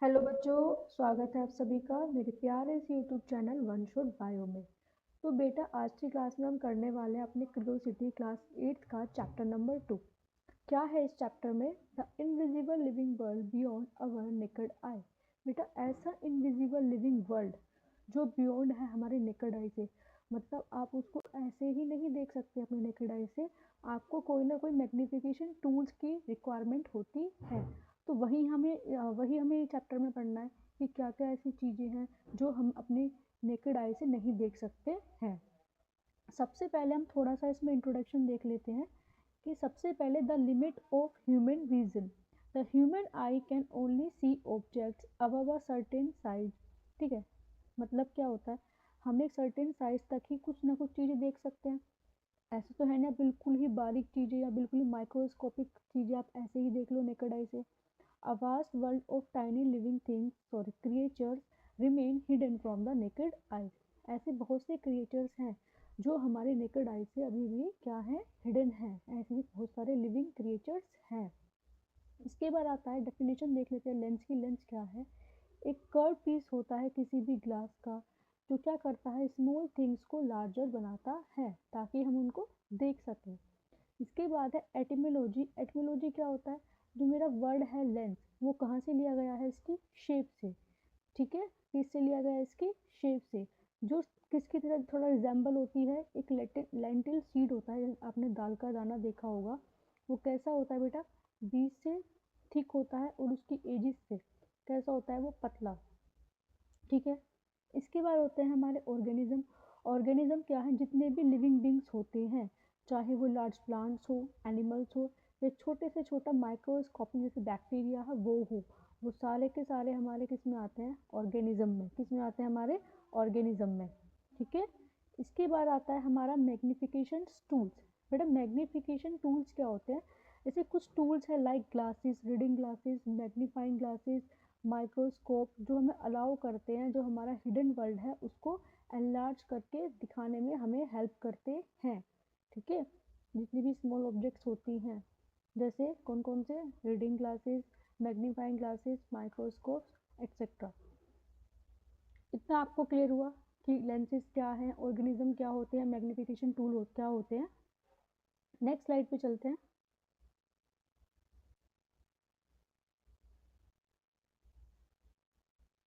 Hello बच्चों, स्वागत है आप सभी का मेरे प्यारे से YouTube channel one shot bio में। तो बेटा, आज की क्लास में हम करने वाले हैं अपने क्यूरियोसिटी क्लास 8 का चैप्टर नंबर 2। क्या है इस चैप्टर में? The invisible living world beyond our naked eye. बेटा, ऐसा इनविजिबल लिविंग वर्ल्ड जो बियॉन्ड है हमारे नेकेड आई से, मतलब आप उसको ऐसे ही नहीं देख सकते अपने नेकेड आई से, आपको कोई ना कोई मैग्नीफिकेशन टूल्स की रिक्वायरमेंट होती है। तो वही हमें चैप्टर में पढ़ना है कि क्या क्या ऐसी चीज़ें हैं जो हम अपने नेकेड आई से नहीं देख सकते हैं। सबसे पहले हम थोड़ा सा इसमें इंट्रोडक्शन देख लेते हैं कि सबसे पहले the limit of human vision. The human I can only see objects above a certain size. ठीक है, मतलब क्या होता है, हम एक सर्टेन साइज तक ही कुछ ना कुछ चीज़ें देख सकते हैं। ऐसे तो है ना बिल्कुल ही बारीक चीज़ें या बिल्कुल ही माइक्रोस्कोपिक चीज़ें आप ऐसे ही देख लो नेकेड आई से। A vast world of tiny living things, creatures remain hidden from the naked eye. ऐसे बहुत से क्रिएचर्स हैं जो हमारे नेकेड आई से अभी भी क्या है, हिडन है। ऐसे ही बहुत सारे लिविंग क्रिएचर्स हैं। इसके बाद आता है डेफिनेशन, देख लेते हैं लेंस की। लेंस क्या है? एक कर्व पीस होता है किसी भी ग्लास का, जो क्या करता है, स्मॉल थिंग्स को लार्जर बनाता है ताकि हम उनको देख सकें। इसके बाद है एटिमोलॉजी। एटिमोलॉजी क्या होता है? जो मेरा वर्ड है लेंस, वो कहाँ से लिया गया है? इसकी शेप से। ठीक है, किससे लिया गया है? इसकी शेप से। जो किसकी तरह थोड़ा रिजेंबल होती है, एक लेंटिल सीड होता है, आपने दाल का दाना देखा होगा। वो कैसा होता है बेटा? बीज से थिक होता है और उसकी एजिस से कैसा होता है? वो पतला। ठीक है, इसके बाद होते हैं हमारे ऑर्गेनिज्म। ऑर्गेनिज्म क्या है? जितने भी लिविंग बींग्स होते हैं, चाहे वो लार्ज प्लांट्स हो, एनिमल्स हो, या छोटे से छोटा माइक्रोस्कोपिक जैसे बैक्टीरिया है वो हो, वो सारे के सारे हमारे किस में आते हैं? ऑर्गेनिज्म में। किस में आते हैं? हमारे ऑर्गेनिज्म में। ठीक है, इसके बाद आता है हमारा मैग्निफिकेशन टूल्स। बेटा, मैग्निफिकेशन टूल्स क्या होते हैं? जैसे कुछ टूल्स है like glasses, reading glasses, magnifying glasses, microscope, जो हमें अलाउ करते हैं, जो हमारा हिडन वर्ल्ड है उसको एनलार्ज करके दिखाने में हमें हेल्प करते हैं। ठीक है, जितनी भी स्मॉल ऑब्जेक्ट्स होती हैं, जैसे कौन कौन से? Reading glasses, magnifying glasses, microscope etcetera. इतना आपको क्लियर हुआ कि लेंसेज क्या है, ऑर्गेनिज्म क्या होते हैं, मैग्निफिकेशन टूल क्या होते हैं। नेक्स्ट स्लाइड पे चलते हैं।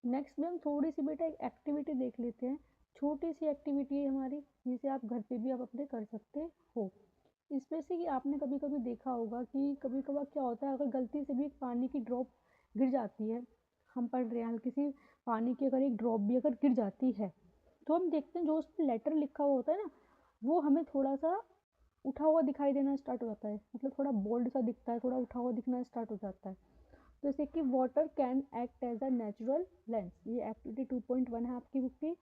नेक्स्ट में हम थोड़ी सी बेटा एक एक्टिविटी देख लेते हैं। छोटी सी एक्टिविटी है हमारी, जिसे आप घर पे भी आप अपने कर सकते हो। इसमें से कि आपने कभी कभी देखा होगा कि कभी कभार क्या होता है, अगर गलती से भी एक पानी की ड्रॉप गिर जाती है, हम पढ़ रहे हैं हल्की सी पानी की अगर एक ड्रॉप भी अगर गिर जाती है, तो हम देखते हैं जो उस पर लेटर लिखा हुआ होता है ना, वो हमें थोड़ा सा उठा हुआ दिखाई देना स्टार्ट हो जाता है, मतलब थोड़ा बोल्ड सा दिखता है, थोड़ा उठा हुआ दिखना स्टार्ट हो जाता है। जैसे कि water can act as a natural lens, ये एक्टिविटी 2.1 है आपकी बुक की,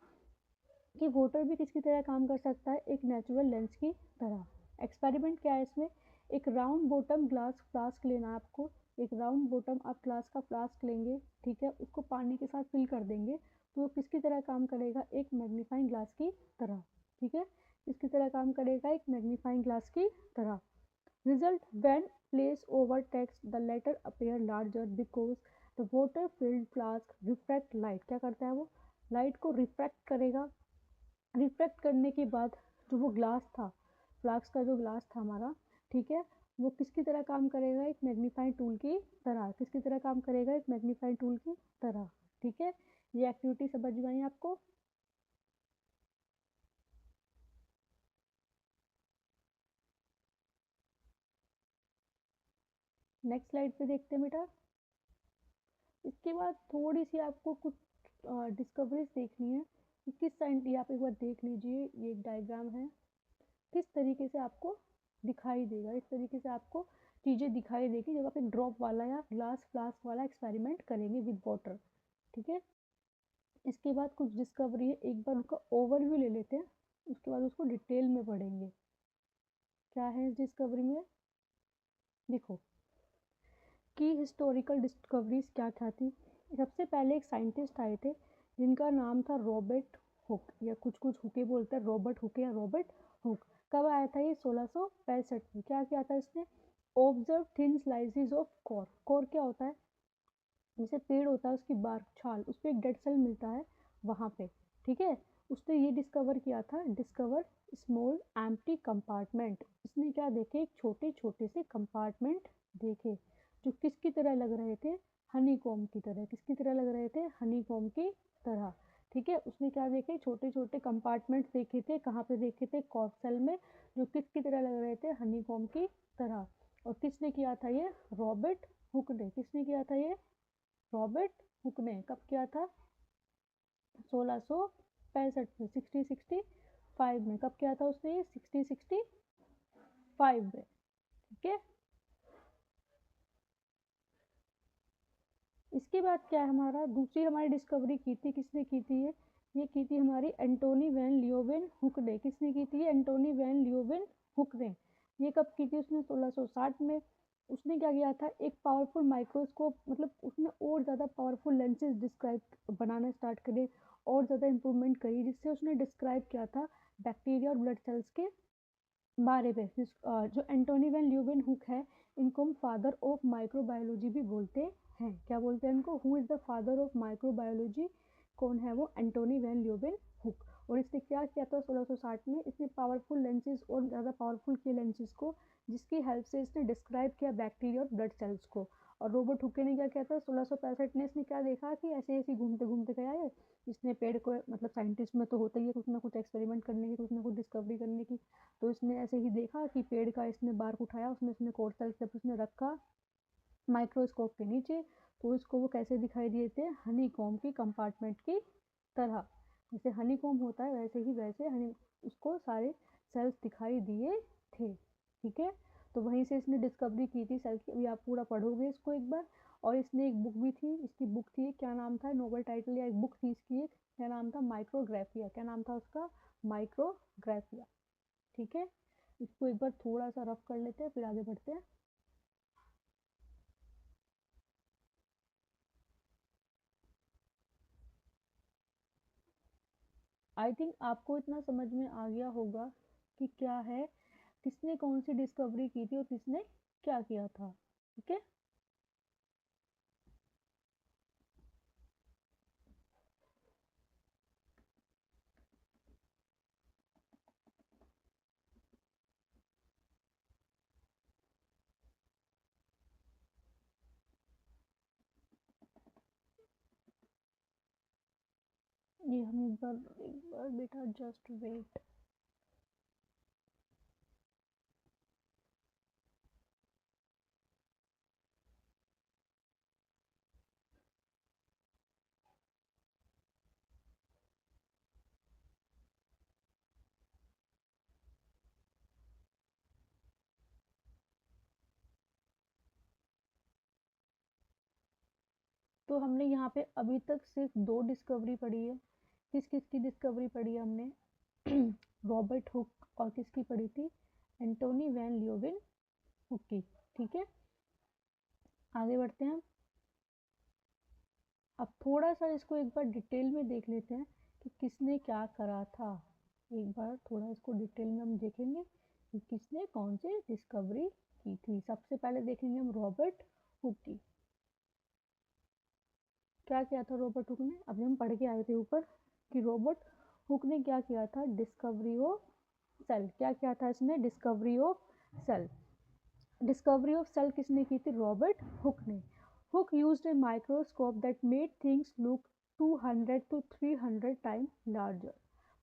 कि वाटर भी किसकी तरह काम कर सकता है? एक नेचुरल लेंस की तरह। एक्सपेरिमेंट क्या है इसमें? एक राउंड बॉटम ग्लास फ्लास्क लेना है आपको। एक राउंड बॉटम आप ग्लास का फ्लास्क लेंगे, ठीक है, उसको पानी के साथ फिल कर देंगे, तो वो किसकी तरह काम करेगा? एक मैग्नीफाइंग ग्लास की तरह। ठीक है, किसकी तरह काम करेगा? एक मैग्नीफाइंग ग्लास की तरह। Result, when placed over text, the letter appear larger because the water filled flask reflect light। क्या करता है वो? लाइट को रिफ्रैक्ट करेगा। रिफ्रैक्ट करने के बाद जो वो ग्लास था, फ्लास्क का जो ग्लास था हमारा, ठीक है, वो किसकी तरह काम करेगा? एक मैग्नीफाइंग टूल की तरह। किसकी तरह काम करेगा? एक मैग्नीफाइंग टूल की तरह। ठीक है, ये एक्टिविटी समझ में आई आपको? नेक्स्ट स्लाइड पे देखते हैं बेटा। इसके बाद थोड़ी सी आपको कुछ डिस्कवरीज देखनी है कि किस साइंस, ये आप एक बार देख लीजिए, ये एक डायग्राम है, किस तरीके से आपको दिखाई देगा। इस तरीके से आपको चीज़ें दिखाई देगी जब आप एक ड्रॉप वाला या ग्लास फ्लास्क वाला एक्सपेरिमेंट करेंगे विद वाटर। ठीक है, इसके बाद कुछ डिस्कवरी है, एक बार उसका ओवरव्यू ले लेते हैं, उसके बाद उसको डिटेल में पढ़ेंगे। क्या है इस डिस्कवरी में? देखो कि हिस्टोरिकल डिस्कवरीज क्या क्या थी। सबसे पहले एक साइंटिस्ट आए थे जिनका नाम था रॉबर्ट हुक, या कुछ कुछ हुके बोलते हैं, रॉबर्ट हुके या रॉबर्ट हुक। कब आया था ये? 1665 में। क्या किया था इसने? Observe thin slices of core. Core क्या होता है? जैसे पेड़ होता है उसकी बार्क छाल, उस पर एक डेड सेल मिलता है वहाँ पे, ठीक है। उसने ये डिस्कवर किया था, डिस्कवर स्मॉल एम्प्टी कंपार्टमेंट। इसने क्या देखे, एक छोटे छोटे से कंपार्टमेंट देखे जो किसकी तरह लग रहे थे, हनी कॉम्ब की तरह। किसकी तरह लग रहे थे, हनी कॉम्ब की तरह, ठीक है। उसने क्या देखे, छोटे छोटे कंपार्टमेंट देखे थे, कहाँ पे देखे थे, कॉर्क सेल में, जो किसकी तरह लग रहे थे, हनी कॉम्ब की तरह। और किसने किया था ये, रॉबर्ट हुक ने। किसने किया था ये, रॉबर्ट हुक ने। कब किया था, 1665 में, 1665 में। कब किया था उसने ये, 1665 में, ठीक है। इसके बाद क्या है हमारा, दूसरी हमारी डिस्कवरी की थी, किसने की थी ये की थी हमारी एंटोनी वैन लियोवेन हुक ने। किसने की थी, एंटोनी वैन लियोवेन हुक ने। ये कब की थी उसने, 1660 में। उसने क्या किया था, एक पावरफुल माइक्रोस्कोप, मतलब उसने और ज़्यादा पावरफुल लेंसेज डिस्क्राइब बनाना स्टार्ट करे, और ज़्यादा इम्प्रूवमेंट करी, जिससे उसने डिस्क्राइब किया था बैक्टीरिया और ब्लड सेल्स के बारे में। जो एंटोनी वैन ल्यूवेन हुक है, इनको हम फादर ऑफ माइक्रोबायोलॉजी भी बोलते हैं। क्या बोलते हैं इनको, who is the father of microbiology, कौन है वो, एंटोनी वैन ल्यूवेन हुक। और इसने क्या किया था 1660 में, इसने पावरफुल लेंसेज और ज़्यादा पावरफुल किए लेंसेज को, जिसकी हेल्प से इसने डिस्क्राइब किया बैक्टीरिया और ब्लड सेल्स को। और रॉबर्ट हुके ने क्या किया था, 1665 में इसने क्या देखा कि ऐसे ऐसे घूमते घूमते गया है। इसने पेड़ को, मतलब साइंटिस्ट में तो होता ही है कुछ ना कुछ एक्सपेरिमेंट करने की, कुछ ना कुछ डिस्कवरी करने की। तो इसने ऐसे ही देखा कि पेड़ का, इसने बार्क उठाया, उसमें इसने कोर सेल्स जब उसने रखा माइक्रोस्कोप के नीचे, तो इसको वो कैसे दिखाई दिए थे, हनी कॉम्ब की कंपार्टमेंट की तरह। जैसे हनी कॉम्ब होता है वैसे ही, वैसे हनी उसको सारे सेल्स दिखाई दिए थे, ठीक है। तो वहीं से इसने डिस्कवरी की थी सेल की। अभी आप पूरा पढ़ोगे इसको एक बार। और इसने एक बुक भी थी, इसकी बुक थी, क्या नाम था, नोबल टाइटल या एक बुक थी इसकी, एक क्या नाम था, माइक्रोग्राफिया। क्या नाम था उसका, माइक्रोग्राफिया, ठीक है। इसको एक बार थोड़ा सा रफ कर लेते हैं, फिर आगे बढ़ते हैं। आई थिंक आपको इतना समझ में आ गया होगा कि क्या है, किसने कौन सी डिस्कवरी की थी और किसने क्या किया था, ठीक है। ये हम एक बार बेटा जस्ट वेट। तो हमने यहाँ पे अभी तक सिर्फ दो डिस्कवरी पढ़ी है। किस किस की डिस्कवरी पढ़ी है हमने, रॉबर्ट हुक, और किसकी पढ़ी थी, एंटोनी वैन लियोविन हुक की, ठीक है। आगे बढ़ते हैं। अब थोड़ा सा इसको एक बार डिटेल में देख लेते हैं कि किसने क्या करा था। एक बार थोड़ा इसको डिटेल में हम देखेंगे कि किसने कौन सी डिस्कवरी की थी। सबसे पहले देखेंगे हम रॉबर्ट हुक की। क्या किया था रॉबर्ट हुक ने, अभी हम पढ़ के आए थे ऊपर कि रॉबर्ट हुक ने क्या किया था, डिस्कवरी ऑफ सेल। क्या किया था इसने, discovery of cell. Discovery of cell किसने की थी, रॉबर्ट हुक ने। Hooke used a microscope that made things look 200 to 300 time larger.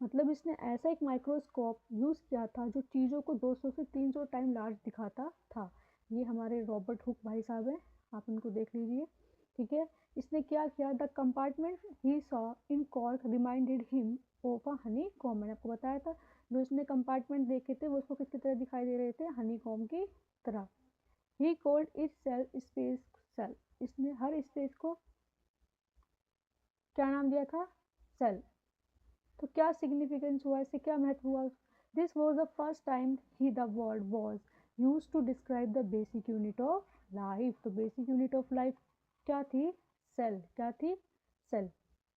मतलब इसने ऐसा एक माइक्रोस्कोप यूज़ किया था जो चीज़ों को 200 से 300 टाइम लार्ज दिखाता था। ये हमारे रॉबर्ट हुक भाई साहब हैं, आप इनको देख लीजिए, ठीक है। इसने क्या किया, the compartment he saw in cork reminded him of a Honey comb. मैंने आपको बताया था, जो इसने कंपार्टमेंट देखे थे वो उसको किसकी तरह दिखाई दे रहे थे, हनी कॉम्ब की तरह। He called it cell space cell. इसने हर स्पेस को क्या नाम दिया था, सेल। तो क्या सिग्निफिकेंस हुआ, इससे क्या महत्व हुआ, this was the first time ही the word was use to describe the basic unit of life. तो बेसिक यूनिट ऑफ लाइफ क्या थी, सेल। क्या थी, सेल,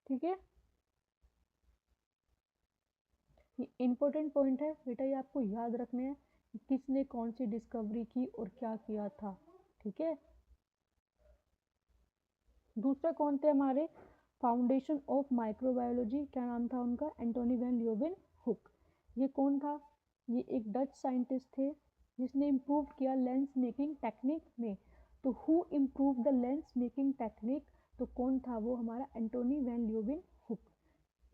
ठीक है। ये इंपॉर्टेंट पॉइंट है बेटा, ये आपको याद रखने हैं कि किसने कौन सी डिस्कवरी की और क्या किया था, ठीक है। दूसरा कौन थे हमारे, फाउंडेशन ऑफ माइक्रोबायोलॉजी, क्या नाम था उनका, एंटोनी वैन ल्यूवेन हुक। ये कौन था, ये एक डच साइंटिस्ट थे जिसने इम्प्रूव किया लेंस मेकिंग टेक्निक में। तो who improve the lens making technique, तो कौन था वो, हमारा एंटोनी वैन ल्यूवेन हुक।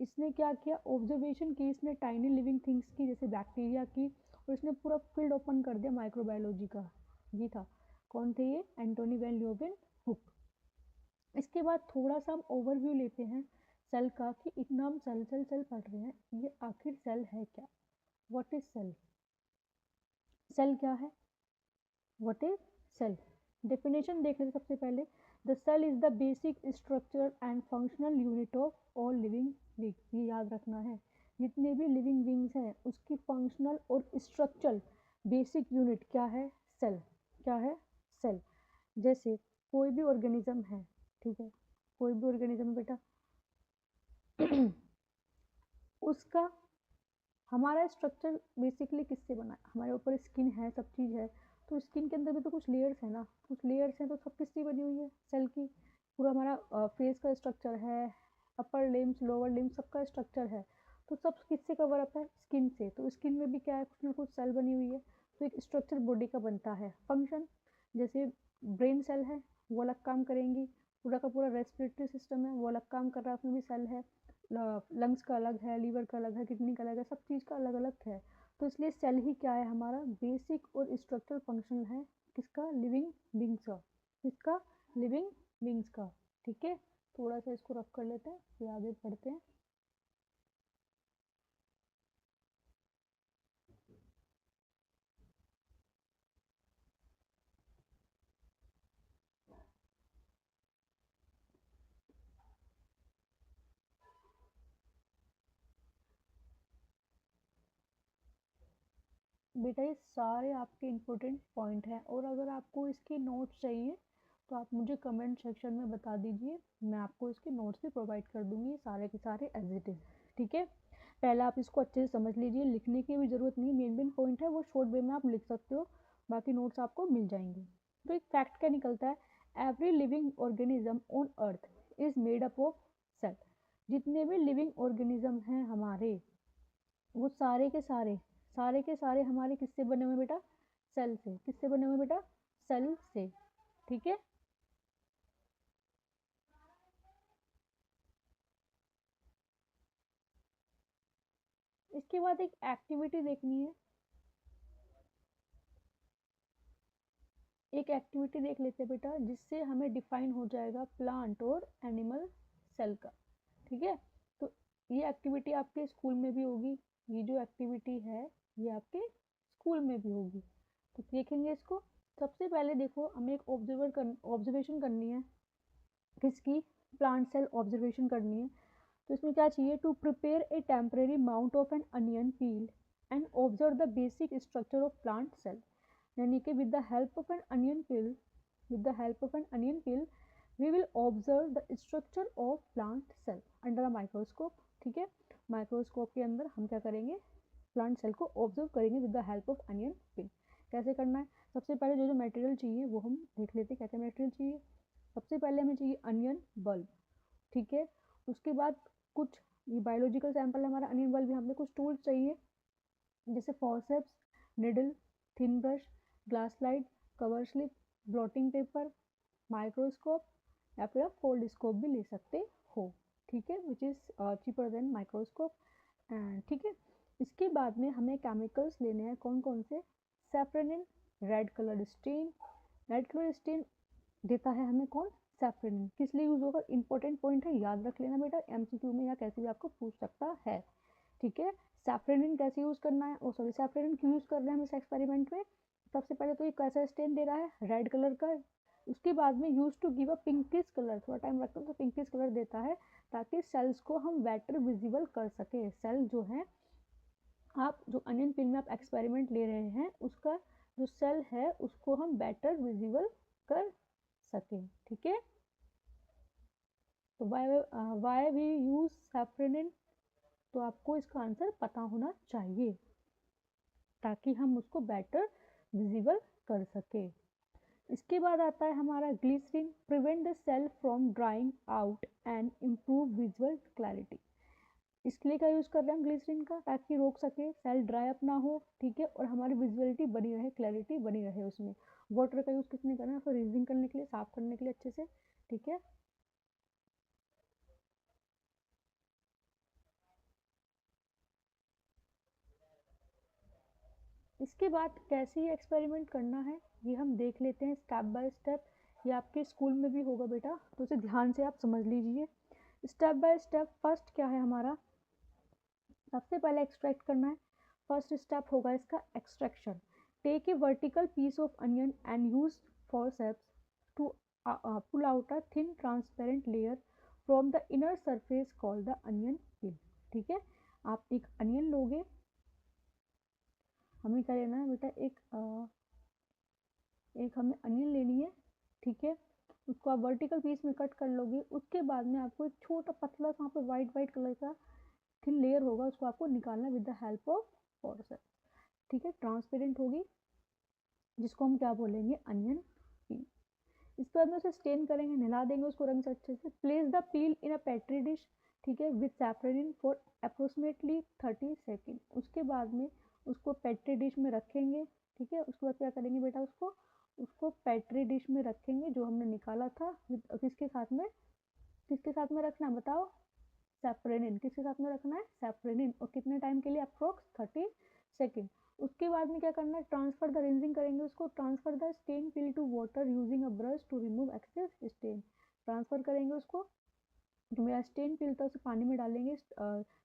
इसने क्या किया, ऑब्जर्वेशन की इसने टाइनी लिविंग थिंग्स की, जैसे बैक्टीरिया की, और इसने पूरा फील्ड ओपन कर दिया माइक्रोबायोलॉजी का। ये था, कौन थे ये, एंटोनी वैन ल्यूवेन हुक। इसके बाद थोड़ा सा हम ओवरव्यू लेते हैं सेल का, कि इतना हम सेल सेल सेल पढ़ रहे हैं, ये आखिर सेल है क्या, व्हाट इज सेल, सेल क्या है, व्हाट इज सेल। डेफिनेशन देख लेते सबसे पहले, the cell is the basic structure and functional unit of all living beings. ये याद रखना है, जितने भी लिविंग बींग्स हैं उसकी फंक्शनल और स्ट्रक्चरल बेसिक यूनिट क्या है, सेल। क्या है, सेल। जैसे कोई भी ऑर्गेनिज्म है, ठीक है, कोई भी ऑर्गेनिज्म बेटा उसका, हमारा स्ट्रक्चर बेसिकली किससे बना है, हमारे ऊपर स्किन है, सब चीज़ है, तो स्किन के अंदर भी तो कुछ लेयर्स है ना, कुछ लेयर्स हैं, तो सब किससे बनी हुई है, सेल की। पूरा हमारा फेस का स्ट्रक्चर है, अपर लिम्स लोअर लिम्स सबका स्ट्रक्चर है, तो सब किससे कवर अप है, स्किन से। तो स्किन में भी क्या है, कुछ ना कुछ सेल बनी हुई है, तो एक स्ट्रक्चर बॉडी का बनता है। फंक्शन, जैसे ब्रेन सेल है, वो अलग काम करेंगी, पूरा का पूरा रेस्पिरेटरी सिस्टम है, वो अलग काम कर रहा है, उसमें भी सेल है, लंग्स का अलग है, लीवर का अलग है, किडनी का अलग है, सब चीज़ का अलग अलग है। तो इसलिए सेल ही क्या है, हमारा बेसिक और स्ट्रक्चरल फंक्शन है, किसका, लिविंग बींग्स का, किसका, लिविंग बींग्स का। ठीक है, थोड़ा सा इसको रफ कर लेते हैं फिर आगे बढ़ते हैं। बेटा ये सारे आपके इम्पोर्टेंट पॉइंट हैं, और अगर आपको इसके नोट्स चाहिए तो आप मुझे कमेंट सेक्शन में बता दीजिए, मैं आपको इसके नोट्स भी प्रोवाइड कर दूंगी, सारे के सारे एज इट इज़। ठीक है, पहले आप इसको अच्छे से समझ लीजिए, लिखने की भी ज़रूरत नहीं, मेन मेन पॉइंट है वो शॉर्ट वे में आप लिख सकते हो, बाकी नोट्स आपको मिल जाएंगे। तो एक फैक्ट क्या निकलता है, every living organism on earth is made up of cell. जितने भी लिविंग ऑर्गेनिज्म हैं हमारे, वो सारे के सारे हमारे किससे बने हुए बेटा, सेल से। किससे बने हुए बेटा, सेल से। ठीक है, इसके बाद एक एक्टिविटी देखनी है, एक एक्टिविटी देख लेते हैं बेटा, जिससे हमें डिफाइन हो जाएगा प्लांट और एनिमल सेल का। ठीक है, तो ये एक्टिविटी आपके स्कूल में भी होगी, ये जो एक्टिविटी है ये आपके स्कूल में भी होगी, तो देखेंगे इसको। सबसे पहले देखो, हमें एक ऑब्जर्वेशन करनी है, किसकी, प्लांट सेल ऑब्जर्वेशन करनी है। तो इसमें क्या चाहिए, to prepare a temporary mount of an onion peel and observe the basic structure of plant cell. यानी कि with the help of an onion peel, with the help of an onion peel we will observe the structure of plant cell under a microscope। ठीक है, microscope के अंदर हम क्या करेंगे, plant cell को ऑब्जर्व करेंगे with the help of onion पील। कैसे करना है, सबसे पहले जो जो मटेरियल चाहिए वो हम देख लेते हैं, क्या क्या मटेरियल चाहिए। सबसे पहले हमें चाहिए अनियन बल्ब। ठीक है, उसके बाद कुछ, ये बायोलॉजिकल सैंपल है हमारा अनियन बल्ब, हमें कुछ टूल्स चाहिए, जैसे forceps, needle, thin brush, glass slide, cover slip, blotting paper, microscope, या फिर आप फोल्ड स्कोप भी ले सकते हो। ठीक है, which is cheaper than microscope. And ठीक है, इसके बाद में हमें केमिकल्स लेने हैं, कौन कौन से, safranin, red colour stain. Red colour stain देता है हमें कौन, सैफ्रेनिन। किस लिए यूज होगा, इंपॉर्टेंट पॉइंट है, याद रख लेना बेटा, एमसीक्यू में या कैसे भी आपको पूछ सकता है। ठीक है, सैफ्रेनिन कैसे यूज करना है, ओ सॉरी, सैफ्रेनिन क्यों यूज कर रहे हैं हम इस एक्सपेरिमेंट में। सबसे पहले तो ये कैसा स्टेन दे रहा है, रेड कलर का। उसके बाद में use to give a pinkish colour, थोड़ा टाइम लगता है तो पिंकिश कलर देता है, ताकि सेल्स को हम बेटर विजिबल कर सके। सेल जो है, आप जो अनियन पिल में आप एक्सपेरिमेंट ले रहे हैं, उसका जो सेल है उसको हम बेटर विजिबल कर सकें। ठीक है, तो वाई वी यूज सैफ्रेनिन, तो आपको इसका आंसर पता होना चाहिए, ताकि हम उसको बेटर विजिबल कर सके। इसके बाद आता है हमारा glycerine, prevent the cell from drying out and improve visual clarity. इसके लिए क्या यूज़ कर रहे हैं हम ग्लिसरीन का, ताकि रोक सके, सेल ड्राई अप ना हो, ठीक है, और हमारी विजुअलिटी बनी रहे, क्लैरिटी बनी रहे उसमें। वाटर का यूज़ किसने करना है, फिर रिंजिंग करने के लिए, साफ करने के लिए अच्छे से, ठीक है। इसके बाद कैसे ये एक्सपेरिमेंट करना है ये हम देख लेते हैं स्टेप बाय स्टेप। ये आपके स्कूल में भी होगा बेटा, तो उसे ध्यान से आप समझ लीजिए। स्टेप बाय स्टेप फर्स्ट क्या है हमारा, सबसे पहले एक्सट्रैक्ट करना है। फर्स्ट स्टेप होगा इसका extraction. Take a vertical piece of onion and use forceps to pull out a thin transparent layer from the inner surface called the onion peel। ठीक है, आप एक अनियन लोगे, हमें क्या लेना है बेटा, एक हमें अनियन लेनी है, ठीक है। उसको आप वर्टिकल पीस में कट कर लोगे। उसके बाद में आपको एक छोटा पतला सा वहाँ पे वाइट वाइट कलर का थिन लेयर होगा, उसको आपको निकालना with the help of forceps, ठीक है। ट्रांसपेरेंट होगी, जिसको हम क्या बोलेंगे, अनियन पील। इसके बाद में उसे स्टेन करेंगे, नहला देंगे उसको रंग से अच्छे से। Place the peel in a petri dish, ठीक है, with saffron for approximately 30 second. उसके बाद में उसको पेट्री डिश में रखेंगे, ठीक है। उसके बाद क्या करेंगे बेटा, उसको उसको पेट्री डिश में रखेंगे जो हमने निकाला था, किसके साथ में, किसके साथ में रखना है बताओ, सैफरनिन। किसके साथ में रखना है, सैफरनिन। और कितने टाइम के लिए, अप्रोक्स 30 सेकेंड। उसके बाद में क्या करना है, ट्रांसफर द रिंजिंग करेंगे उसको। Transfer the stain peel to water using a brush to remove excess stain. Transfer करेंगे उसको, जो मेरा स्टेन पील था उसे पानी में डालेंगे,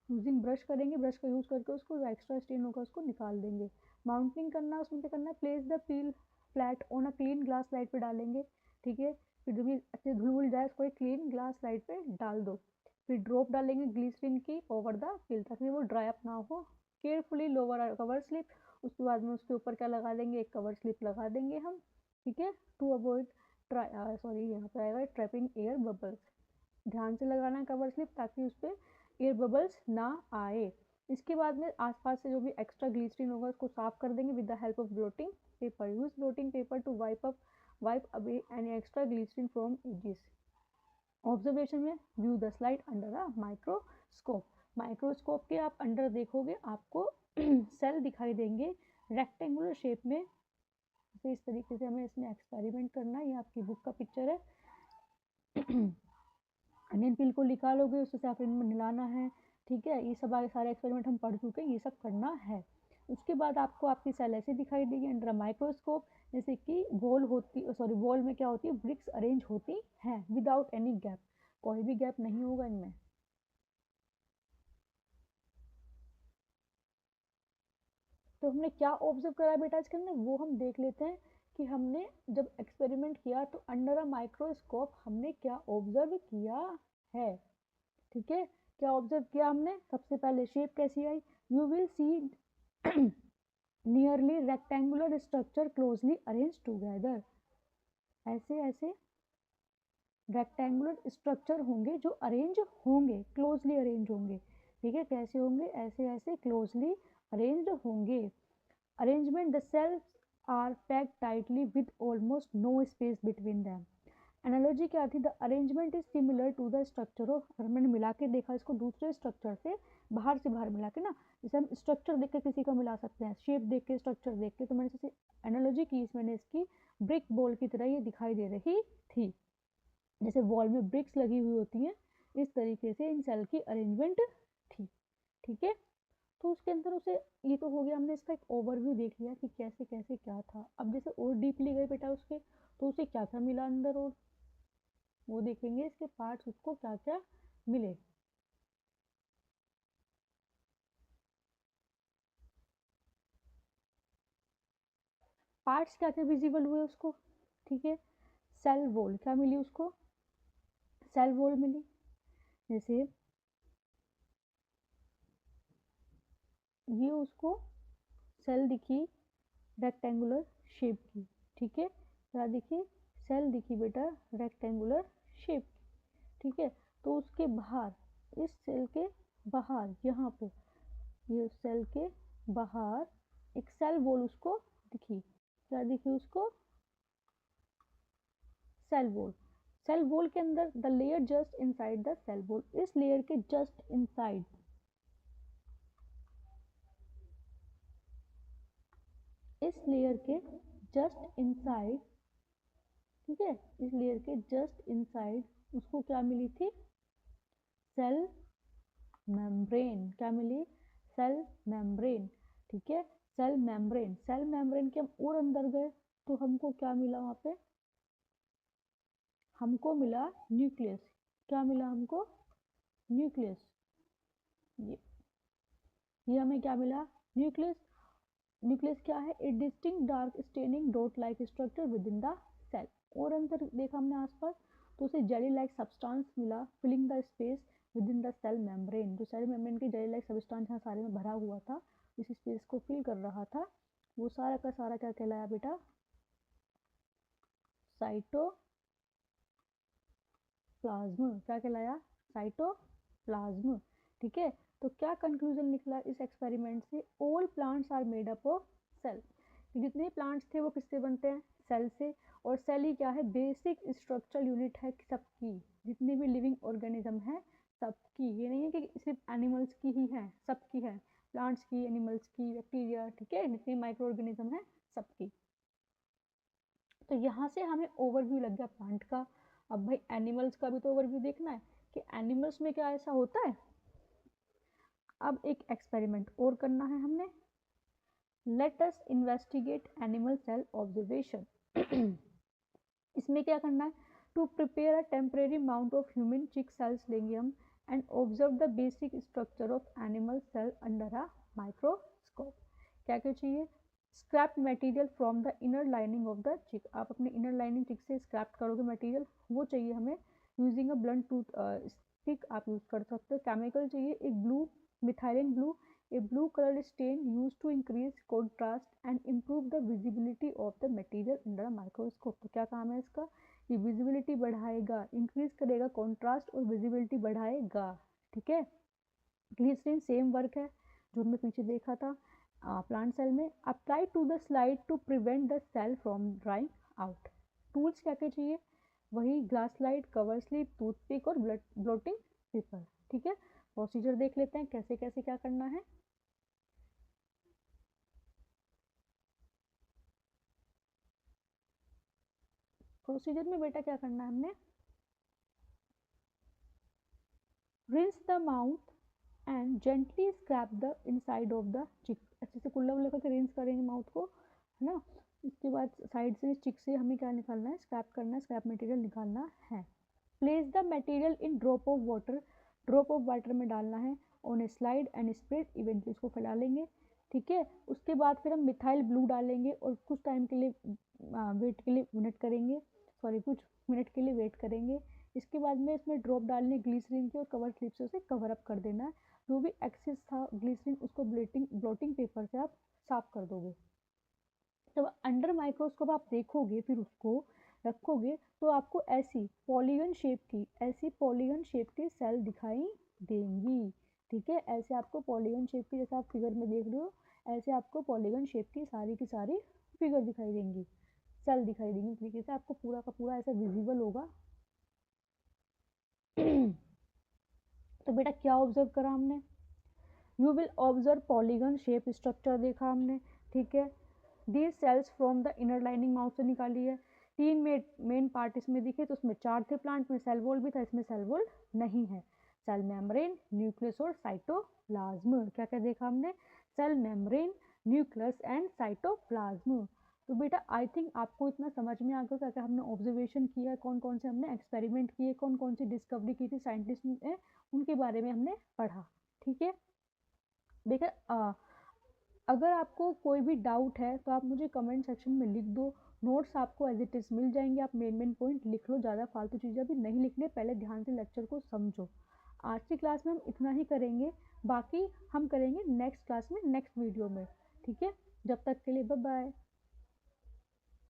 यूजिंग ब्रश करेंगे, ब्रश का यूज़ करके उसको जो एक्स्ट्रा स्टेन होगा उसको निकाल देंगे। माउंटिंग करना है, उसमें क्या करना है, place the peel flat on a clean glass slide पे डालेंगे, ठीक है। फिर जो भी अच्छे धुल वुल जाए उसको एक क्लीन ग्लास स्लाइड पे डाल दो। फिर ड्रॉप डालेंगे ग्लिसरीन की ओवर द पील, ताकि वो ड्राई अप ना हो। केयरफुली लोअर कवर स्लिप, उसके बाद में उसके ऊपर क्या लगा देंगे, एक कवर स्लिप लगा देंगे हम, ठीक है, टू अवॉइड यहाँ पे आएगा ट्रैपिंग एयर बबल्स। ध्यान से लगाना है कवर स्लिप, ताकि उस पर एयर बबल्स ना आए। इसके बाद में आसपास से जो भी एक्स्ट्रा ग्लिसरीन होगा उसको साफ कर देंगे with the help of blotting paper. Use blotting paper to wipe away any extra glycerine from edges. Observation में view the slide under a microscope. Microscope के आप अंडर देखोगे, आपको सेल दिखाई देंगे रेक्टेंगुलर शेप में। तो इस तरीके से हमें इसमें एक्सपेरिमेंट करना है। ये आपकी बुक का पिक्चर है। अनियन पील को निकालोगे, उसको सैफरन में मिलाना है, ठीक है। ये सब आगे सारे एक्सपेरिमेंट हम पढ़ चुके हैं, ये सब करना है। उसके बाद आपको आपकी सेल ऐसे दिखाई देगी अंडर माइक्रोस्कोप, जैसे कि वॉल में क्या होती है, ब्रिक्स अरेंज होती हैं विदाउट एनी गैप, कोई भी गैप नहीं होगा इनमें। तो हमने क्या ऑब्जर्व करा बेटा इसके अंदर, वो हम देख लेते हैं कि हमने जब एक्सपेरिमेंट किया तो अंडर अ माइक्रोस्कोप हमने क्या ऑब्जर्व किया है, ठीक है। क्या ऑब्जर्व किया हमने, सबसे पहले शेप कैसी आई, you will see nearly rectangular structure closely arrange together. ऐसे ऐसे रेक्टेंगुलर स्ट्रक्चर होंगे जो अरेंज होंगे, क्लोजली अरेंज होंगे, ठीक है। कैसे होंगे, ऐसे ऐसे क्लोजली अरेंज्ड होंगे। Arrangement the cells are packed tightly with almost no space between them. Analogy क्या थी, the arrangement is similar to the structure of, अगर मैंने मिला के देखा इसको दूसरे स्ट्रक्चर से, बाहर से बाहर मिला के ना, जैसे हम स्ट्रक्चर देख के किसी को मिला सकते हैं, शेप देख के, स्ट्रक्चर देख के, तो मैंने जैसे एनालॉजी की मैंने इसकी, ब्रिक बॉल की तरह ये दिखाई दे रही थी। जैसे वॉल में ब्रिक्स लगी हुई होती हैं, इस तरीके से इन सेल की अरेंजमेंट थी, ठीक है। तो उसके अंदर उसे, ये तो हो गया, हमने इसका एक ओवरव्यू देख लिया कि कैसे कैसे क्या था। अब जैसे और डीपली गए बेटा उसके, तो उसे क्या क्या मिला अंदर, और वो देखेंगे इसके पार्ट्स उसको क्या क्या मिले। पार्ट्स क्या क्या विजिबल हुए उसको, ठीक है। सेल वॉल क्या मिली उसको, सेल वॉल मिली, जैसे ये उसको सेल दिखी रेक्टेंगुलर शेप की, ठीक है। क्या दिखी, सेल दिखी बेटा रेक्टेंगुलर शेप की, ठीक है। तो उसके बाहर, इस सेल के बाहर, यहाँ पे ये सेल के बाहर एक सेल वॉल उसको दिखी। क्या दिखी उसको, सेल वॉल। सेल वॉल के अंदर the layer just inside the cell wall, इस लेयर के जस्ट इनसाइड, इस लेयर के जस्ट इनसाइड, ठीक है, इस लेयर के जस्ट इनसाइड उसको क्या मिली थी, सेल मेम्ब्रेन। क्या मिली, सेल मेम्ब्रेन, ठीक है, सेल मेम्ब्रेन। सेल मेम्ब्रेन के हम और अंदर गए तो हमको क्या मिला, वहां पे हमको मिला न्यूक्लियस। क्या मिला हमको, न्यूक्लियस। ये हमें क्या मिला, न्यूक्लियस। न्यूक्लियस क्या है, a distinct dark staining dot like structure within the cell. और अंदर देखा हमने आसपास तो उसे जेली लाइक सब्सटेंस मिला filling the space within the cell membrane. जो सेल मेम्ब्रेन की जेली लाइक सब्सटेंस यहाँ सारे में भरा हुआ था, इस स्पेस को फिल कर रहा था, वो सारा का सारा क्या कहलाया बेटा, साइटोप्लाज्म। क्या कहलाया, साइटोप्लाज्म, ठीक है। तो क्या कंक्लूजन निकला इस एक्सपेरिमेंट से, all plants are made up of cell. जितने प्लांट्स थे वो किससे बनते हैं, सेल से। और सेल ही क्या है, बेसिक स्ट्रक्चरल यूनिट है सबकी, जितने भी लिविंग ऑर्गेनिज्म है सबकी। ये नहीं है कि सिर्फ एनिमल्स की ही है, सबकी है, प्लांट्स की, एनिमल्स की, बैक्टीरिया, ठीक है, जितने माइक्रो ऑर्गेनिज्म है सबकी। तो यहाँ से हमें ओवरव्यू लग गया प्लांट का। अब भाई एनिमल्स का भी तो ओवरव्यू देखना है कि एनिमल्स में क्या ऐसा होता है। अब एक एक्सपेरिमेंट और करना है हमने, let us investigate animal cell observation. इसमें क्या करना है, to prepare a temporary mount of human cheek cells लेंगे हम and observe the basic structure of animal cell under a microscope. क्या क्या चाहिए, scrap material from the inner lining of the cheek. आप अपने इनर लाइनिंग चिक से scrap करोगे मटेरियल, वो चाहिए हमें। Using a blunt tooth stick आप यूज कर सकते हो। केमिकल चाहिए एक blue, methylene blue, a blue colored stain used to increase contrast and improve the visibility of the material under a microscope। तो क्या काम है इसका, ये विजिबिलिटी बढ़ाएगा, इंक्रीज करेगा कॉन्ट्रास्ट और विजिबिलिटी बढ़ाएगा, ठीक है। ग्लिसरीन सेम वर्क है जो हमने पीछे देखा था प्लांट सेल में। Apply to the slide to prevent the cell from drying out. Tools क्या क्या चाहिए, वही glass slide, cover slip, toothpick और ब्लोटिंग पेपर, ठीक है। प्रोसीजर देख लेते हैं कैसे कैसे क्या करना है। प्रोसीजर में बेटा क्या करना है हमने, rinse the mouth and gently scrap the inside of the चिक। अच्छे से कुल्ला वुल्ला करके रिंस करेंगे माउथ को, है ना। इसके बाद साइड से चिक से हमें क्या निकालना है, स्क्रैप करना है, स्क्रैप मटेरियल निकालना है। Place the material in drop of water, drop of water में डालना है, on A slide and spread इवेंटली, इसको फैला लेंगे, ठीक है। उसके बाद फिर हम मिथाइल ब्लू डालेंगे और कुछ टाइम के लिए वेट के लिए मिनट करेंगे, सॉरी कुछ मिनट के लिए वेट करेंगे। इसके बाद में इसमें ड्रॉप डालने ग्लिसरीन की और कवर स्लिप से उसे कवर अप कर देना है। जो भी एक्सेस था ग्लिसरीन उसको ब्लोटिंग पेपर से आप साफ कर दोगे। जब अंडर माइक्रोस्कोप आप देखोगे फिर उसको रखोगे तो आपको ऐसी पॉलीगन शेप की सेल दिखाई देंगी, ठीक है। ऐसे आपको पॉलीगन शेप की, जैसे आप फिगर में देख रहे हो, ऐसे आपको पॉलीगन शेप की सारी फिगर दिखाई देंगी, सेल दिखाई देंगी, तरीके से आपको पूरा का पूरा ऐसा विजिबल होगा। तो बेटा क्या ऑब्जर्व करा हमने, you will observe polygon shape structure देखा हमने, ठीक है। These cells from the inner lining mouth से निकाली है। तीन मेन पार्ट इसमें दिखे तो उसमें चार थे, प्लांट में सेल वॉल भी था, इसमें सेल वॉल नहीं है। सेल मेम्ब्रेन, न्यूक्लियस और साइटोप्लाज्म। क्या क्या देखा हमने, cell membrane, nucleus and cytoplasm. तो बेटा आई थिंक आपको इतना समझ में आ गया क्या क्या हमने ऑब्जर्वेशन किया, कौन कौन से हमने एक्सपेरिमेंट किए, कौन कौन सी डिस्कवरी की थी साइंटिस्ट ने, उनके बारे में हमने पढ़ा, ठीक है। देखिए अगर आपको कोई भी डाउट है तो आप मुझे कमेंट सेक्शन में लिख दो, नोट्स आपको एज इट इज़ मिल जाएंगे, आप मेन पॉइंट लिख लो, ज़्यादा फालतू चीज़ें अभी नहीं लिखने, पहले ध्यान से लेक्चर को समझो। आज की क्लास में हम इतना ही करेंगे, बाकी हम करेंगे नेक्स्ट क्लास में नेक्स्ट वीडियो में, ठीक है। जब तक के लिए बाय बाय।